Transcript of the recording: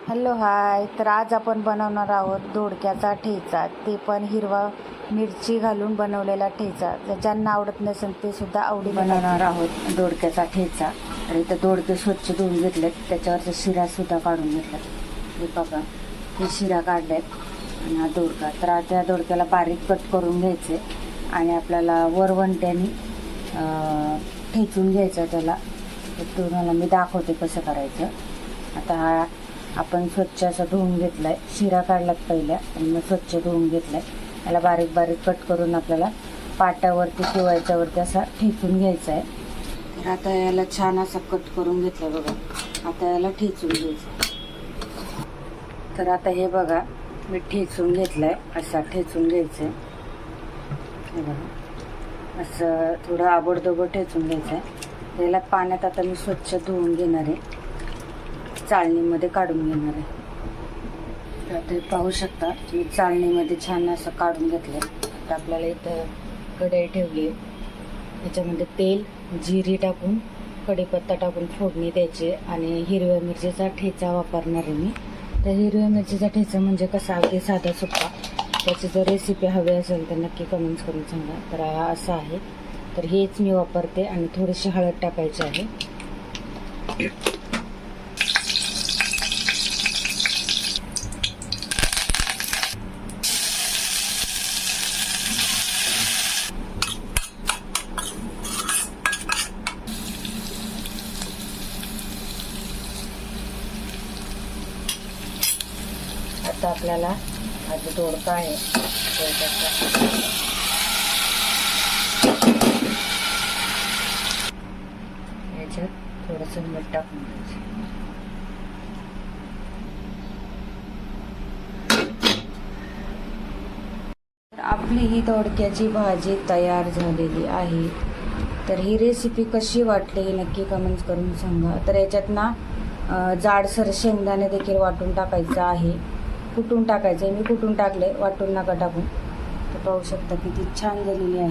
Hello hi. तर आज आपण बनवणार आहोत दोडक्याचा ठेचा, ते पण हिरवा मिरची घालून बनवलेला ठेचा. ज्यांना आवडत नसेल ते सुद्धा आवडी बनवणार आहोत दोडक्याचा ठेचा. तर इथं दोडके स्वच्छ धुवून घेतलेत, त्याच्यावरचा शिरा सुद्धा काढून घेतला. हे बघा, हे शिरा काढलेत आणि हा दोडका. तर आता या दोडक्याला बारीक कट करून घ्यायचे आणि आपल्याला वरवंट्याने ठेचून घ्यायचं त्याला. तुम्हाला मी दाखवते कसं करायचं. आता हा आपण स्वच्छ असं धुवून घेतलाय, शिरा काढलात पहिल्या आणि मग स्वच्छ धुवून घेतलाय. याला बारीक बारीक कट करून आपल्याला पाट्यावरती किंवा याच्यावरती असा ठेचून घ्यायचा आहे. तर आता याला छान असं कट करून घेतलं बघा. आता याला ठेचून घ्यायचं. तर आता हे बघा, मी ठेचून घेतलाय, असा ठेचून घ्यायचं आहे. हे बघा, असं थोडं आबडदोबड ठेचून घ्यायचं आहे. याला पाण्यात आता मी स्वच्छ धुवून घेणार आहे, चाळणीमध्ये काढून घेणार आहे. तर आता पाहू शकता मी चाळणीमध्ये छान असं काढून घेतलं. तर आपल्याला इथं कढई ठेवली आहे, त्याच्यामध्ये तेल जिरी टाकून कढीपत्ता टाकून फोडणी द्यायची आणि हिरव्या मिरचीचा ठेचा वापरणार आहे मी. तर हिरव्या मिरचीचा ठेचा म्हणजे कसा, अगदी साधा सोपा. त्याची जर रेसिपी हवी असेल तर नक्की कमेंट्स करून सांगा. तर हा असा आहे, तर हेच मी वापरते आणि थोडीशी हळद टाकायची आहे. आता आपल्याला हा जो दोडका आहे याच्यात थोडंसं मीठ टाकून द्यायचं. आपली ही दोडक्याची भाजी तयार झालेली आहे. तर ही रेसिपी कशी वाटली हे नक्की कमेंट्स करून सांगा. तर याच्यात ना जाडसर शेंगदाणे देखील वाटून टाकायचं आहे, कुटून टाकायचं आहे. मी कुटून टाकले, वाटून नका टाकून. तर पाहू शकता किती छान झालेली आहे.